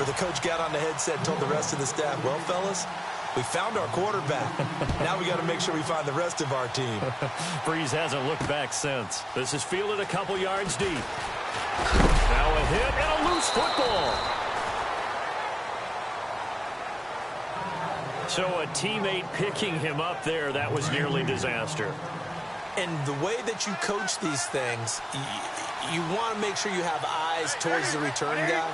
where the coach got on the headset and told the rest of the staff, well, fellas, we found our quarterback. Now we got to make sure we find the rest of our team. Breeze hasn't looked back since. This is fielded a couple yards deep. Now a hit and a loose football. So a teammate picking him up there, that was nearly disaster. And the way that you coach these things, you want to make sure you have eyes towards the return guy,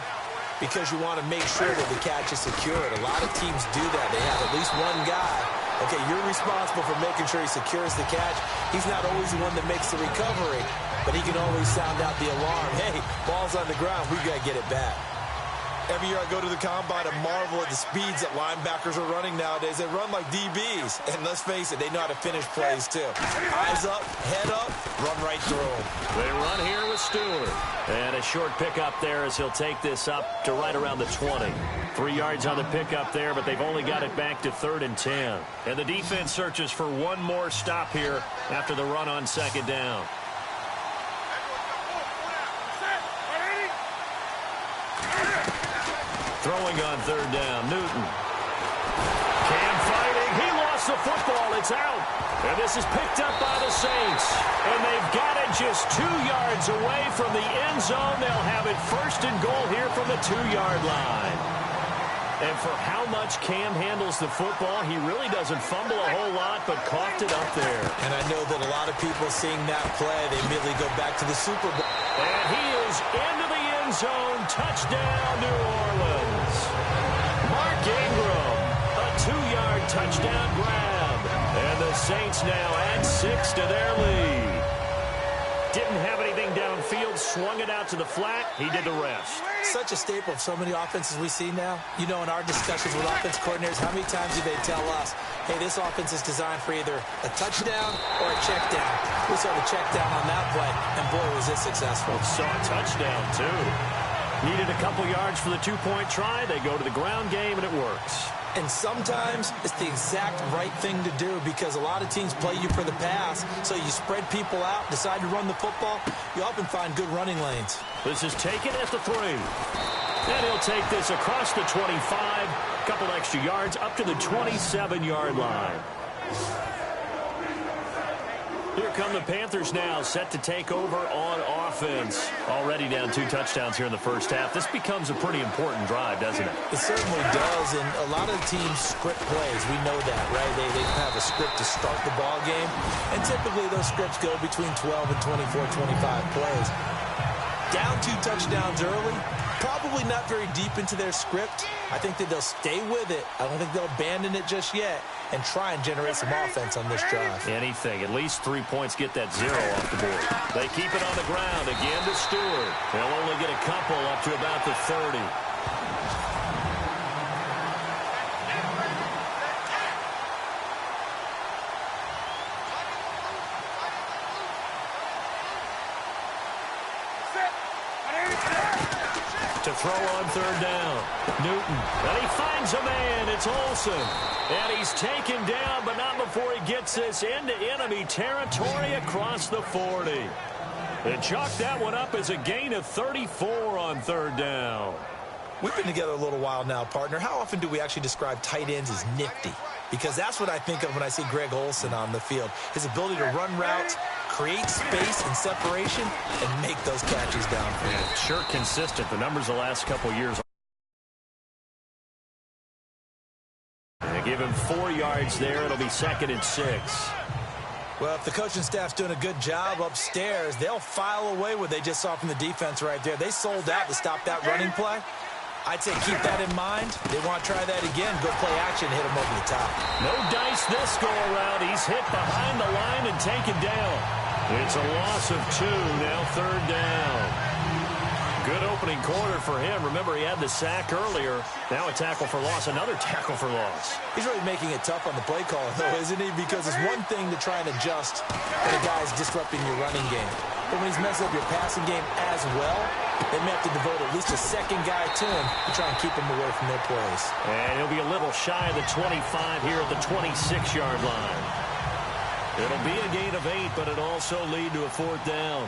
because you want to make sure that the catch is secured. A lot of teams do that. They have at least one guy. Okay, you're responsible for making sure he secures the catch. He's not always the one that makes the recovery, but he can always sound out the alarm. Hey, ball's on the ground. We've got to get it back. Every year I go to the combine and marvel at the speeds that linebackers are running nowadays. They run like DBs. And let's face it, they know how to finish plays too. Eyes up, head up, run right through them. They run here with Stewart. And a short pickup there as he'll take this up to right around the 20. 3 yards on the pickup there, but they've only got it back to 3rd and 10. And the defense searches for one more stop here after the run on 2nd down. Throwing on 3rd down, Newton. Cam fighting. He lost the football. It's out. And this is picked up by the Saints. And they've got it just 2 yards away from the end zone. They'll have it 1st and goal here from the 2-yard line. And for how much Cam handles the football, he really doesn't fumble a whole lot, but coughed it up there. And I know that a lot of people seeing that play, they immediately go back to the Super Bowl. And he is into the end zone. Touchdown, New Orleans. Mark Ingram, a 2-yard touchdown grab. And the Saints now add 6 to their lead. Didn't have anything downfield, swung it out to the flat. He did the rest. Such a staple of so many offenses we see now. You know, in our discussions with offense coordinators, how many times do they tell us, hey, this offense is designed for either a touchdown or a check down. We saw the check down on that play, and boy, was it successful. Saw a touchdown, too. Needed a couple yards for the 2-point try. They go to the ground game, and it works. And sometimes it's the exact right thing to do, because a lot of teams play you for the pass, so you spread people out, decide to run the football. You often find good running lanes. This is taken at the 3. And he'll take this across the 25, a couple extra yards up to the 27-yard line. Here come the Panthers now, set to take over on offense. Already down 2 touchdowns here in the first half. This becomes a pretty important drive, doesn't it? It certainly does, and a lot of teams script plays. We know that, right? They have a script to start the ball game, and typically those scripts go between 12 and 24, 25 plays. Down 2 touchdowns early, probably not very deep into their script. I think that they'll stay with it. I don't think they'll abandon it just yet and try and generate some offense on this drive. Anything. At least 3 points get that 0 off the board. They keep it on the ground. Again to Stewart. They'll only get a couple up to about the 30. To throw on 3rd down. Newton. And he finds a man. It's Olsen. And he's taken down, but not before he gets this into enemy territory across the 40. And chalk that one up as a gain of 34 on 3rd down. We've been together a little while now, partner. How often do we actually describe tight ends as nifty? Because that's what I think of when I see Greg Olsen on the field. His ability to run routes, create space and separation, and make those catches downfield. Yeah, sure consistent. The numbers the last couple years. They give him 4 yards there. It'll be 2nd and 6. Well, if the coaching staff's doing a good job upstairs, they'll file away what they just saw from the defense right there. They sold out to stop that running play. I'd say keep that in mind. They want to try that again. Go play action, hit him over the top. No dice this go-around. He's hit behind the line and taken down. It's a loss of 2. Now 3rd down. Good opening quarter for him. Remember, he had the sack earlier. Now a tackle for loss. Another tackle for loss. He's really making it tough on the play caller, though, isn't he? Because it's one thing to try and adjust when a guy's disrupting your running game. But when he's messing up your passing game as well, they may have to devote at least a second guy to him to try and keep him away from their plays. And he'll be a little shy of the 25 here at the 26-yard line. It'll be a gain of 8, but it'll also lead to a 4th down.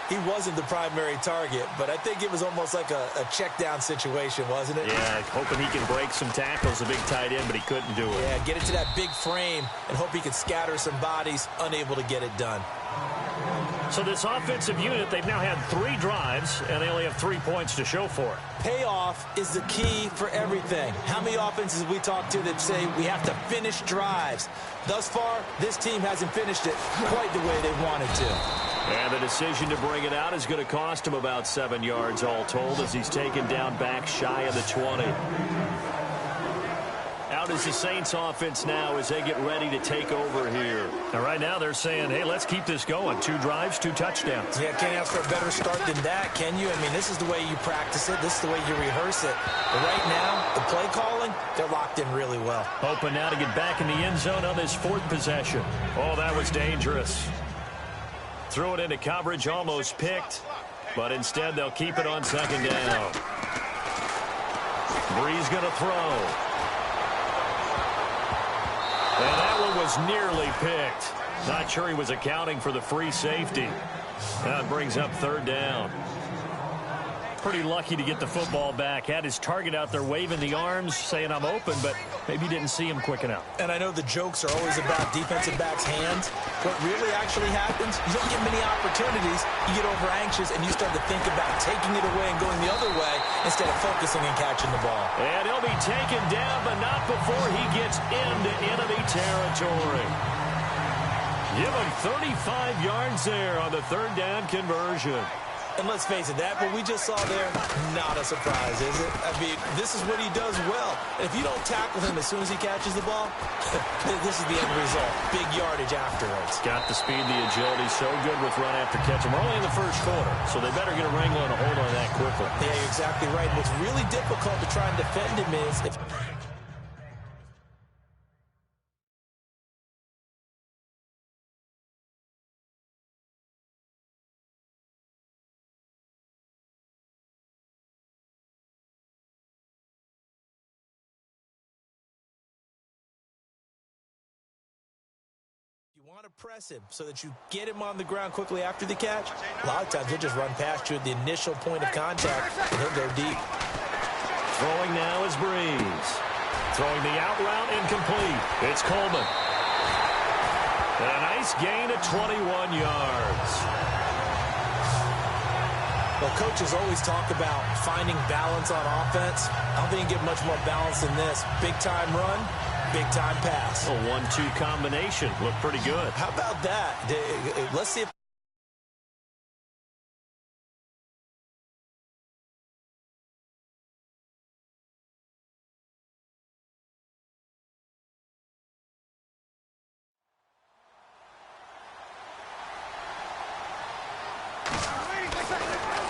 He wasn't the primary target, but I think it was almost like a check down situation, wasn't it? Yeah, hoping he can break some tackles, a big tight end, but he couldn't do it. Yeah, get it to that big frame and hope he could scatter some bodies, unable to get it done. So this offensive unit, they've now had 3 drives, and they only have 3 points to show for it. Payoff is the key for everything. How many offenses have we talked to that say we have to finish drives? Thus far, this team hasn't finished it quite the way they wanted to. And the decision to bring it out is going to cost him about 7 yards all told as he's taken down back shy of the 20. Out is the Saints offense now as they get ready to take over here. Now, right now they're saying, hey, let's keep this going. 2 drives, 2 touchdowns. Yeah, can't ask for a better start than that, can you? I mean, this is the way you practice it. This is the way you rehearse it. But right now, the play calling, they're locked in really well. Hoping now to get back in the end zone on this 4th possession. Oh, that was dangerous. Threw it into coverage, almost picked. But instead, they'll keep it on 2nd down. Breeze going to throw. And that one was nearly picked. Not sure he was accounting for the free safety. That brings up 3rd down. Pretty lucky to get the football back. Had his target out there waving the arms, saying I'm open, but maybe didn't see him quick enough. And I know the jokes are always about defensive backs' hands. What really actually happens, you don't get many opportunities. You get over anxious, and you start to think about taking it away and going the other way instead of focusing and catching the ball. And he'll be taken down, but not before he gets into enemy territory. Give him 35 yards there on the 3rd down conversion. And let's face it, that what we just saw there, not a surprise, is it? I mean, this is what he does well. And if you don't tackle him as soon as he catches the ball, this is the end result. Big yardage afterwards. Got the speed, the agility, so good with run after catch. And we're only in the 1st quarter, so they better get a wrangle and a hold on that quickly. Yeah, you're exactly right. What's really difficult to try and defend him is if you want to press him so that you get him on the ground quickly after the catch. A lot of times he'll just run past you at the initial point of contact, and he'll go deep. Throwing now is Breeze. Throwing the out route incomplete. It's Coleman. And a nice gain of 21 yards. Well, coaches always talk about finding balance on offense. I don't think you get much more balance than this. Big-time run, big-time pass. A 1-2 combination. Looked pretty good. How about that? Let's see if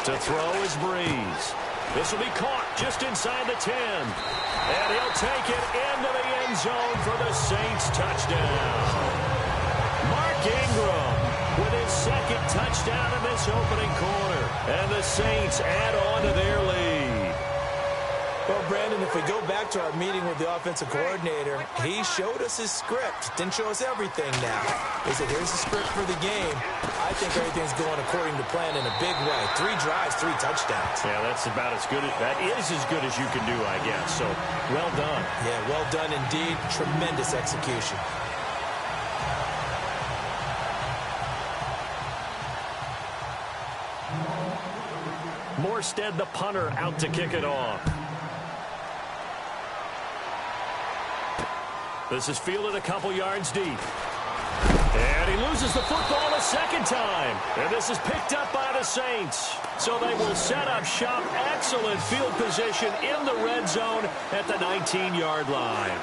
to throw is Breeze. This will be caught just inside the 10. And he'll take it into the end zone for the Saints touchdown. Mark Ingram with his 2nd touchdown in this opening quarter. And the Saints add on to their lead. Well, Brandon, if we go back to our meeting with the offensive coordinator, he showed us his script. Didn't show us everything now. He said, here's the script for the game. I think everything's going according to plan in a big way. 3 drives, 3 touchdowns. Yeah, that's about as good. That is as good as you can do, I guess. So, well done. Yeah, well done indeed. Tremendous execution. Morstead, the punter, out to kick it off. This is fielded a couple yards deep. And he loses the football a 2nd time. And this is picked up by the Saints. So they will set up shop. Excellent field position in the red zone at the 19-yard line.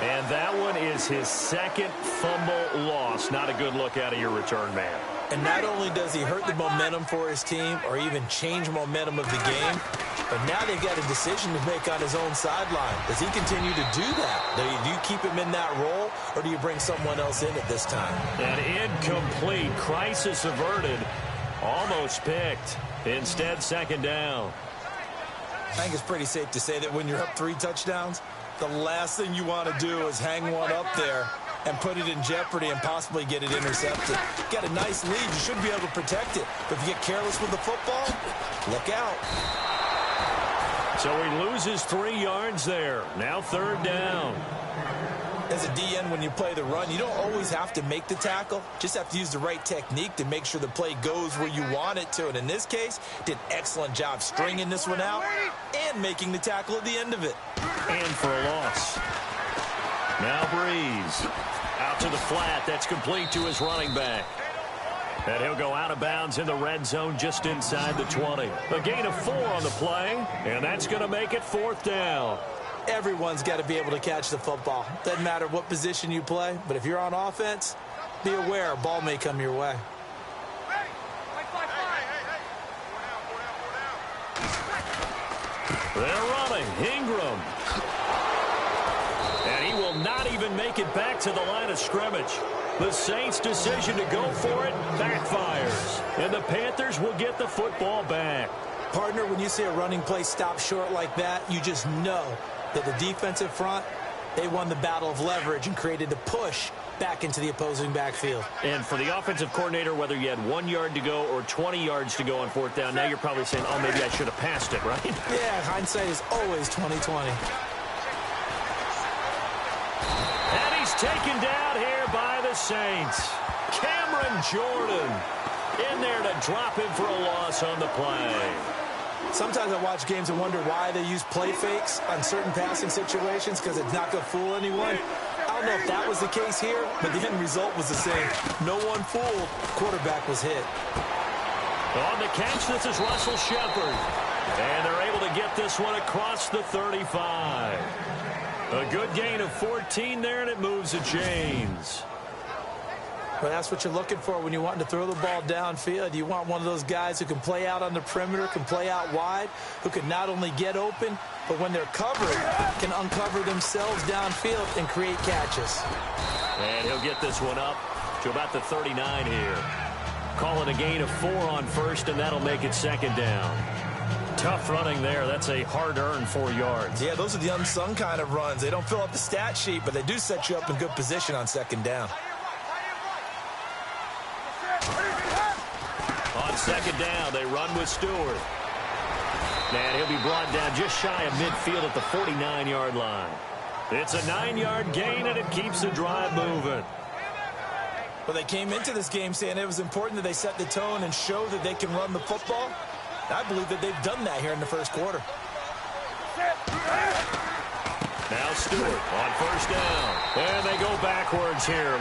And that one is his 2nd fumble loss. Not a good look out of your return man. And not only does he hurt the momentum for his team or even change momentum of the game, but now they've got a decision to make on his own sideline. Does he continue to do that? Do you keep him in that role, or do you bring someone else in at this time? An incomplete. Crisis averted. Almost picked. Instead, 2nd down. I think it's pretty safe to say that when you're up 3 touchdowns, the last thing you want to do is hang one up there and put it in jeopardy and possibly get it intercepted. Got a nice lead. You should be able to protect it. But if you get careless with the football, look out. So he loses 3 yards there. Now 3rd down. As a DN, when you play the run, you don't always have to make the tackle. Just have to use the right technique to make sure the play goes where you want it to. And in this case, did an excellent job stringing this one out and making the tackle at the end of it. And for a loss. Now Breeze. Out to the flat. That's complete to his running back. And he'll go out of bounds in the red zone just inside the 20. A gain of 4 on the play, and that's going to make it 4th down. Everyone's got to be able to catch the football. Doesn't matter what position you play, but if you're on offense, be aware a ball may come your way. They're running. Ingram. And he will not even make it back to the line of scrimmage. The Saints' decision to go for it backfires. And the Panthers will get the football back. Partner, when you see a running play stop short like that, you just know that the defensive front, they won the battle of leverage and created a push back into the opposing backfield. And for the offensive coordinator, whether you had 1 yard to go or 20 yards to go on 4th down, now you're probably saying, oh, maybe I should have passed it, right? Yeah, hindsight is always 20/20. And he's taken down here by the Saints. Cameron Jordan in there to drop him for a loss on the play. Sometimes I watch games and wonder why they use play fakes on certain passing situations because it's not going to fool anyone. I don't know if that was the case here, but the end result was the same. No one fooled. Quarterback was hit. On the catch, this is Russell Shepard. And they're able to get this one across the 35. A good gain of 14 there, and it moves to James. Well, that's what you're looking for when you're wanting to throw the ball downfield. You want one of those guys who can play out on the perimeter, can play out wide, who can not only get open, but when they're covered, can uncover themselves downfield and create catches. And he'll get this one up to about the 39 here. Call it a gain of 4 on 1st, and that'll make it 2nd down. Tough running there. That's a hard-earned 4 yards. Yeah, those are the unsung kind of runs. They don't fill up the stat sheet, but they do set you up in good position on 2nd down. On 2nd down, they run with Stewart. And he'll be brought down just shy of midfield at the 49-yard line. It's a 9-yard gain, and it keeps the drive moving. Well, they came into this game saying it was important that they set the tone and show that they can run the football. I believe that they've done that here in the 1st quarter. Now Stewart on 1st down. And they go backwards here.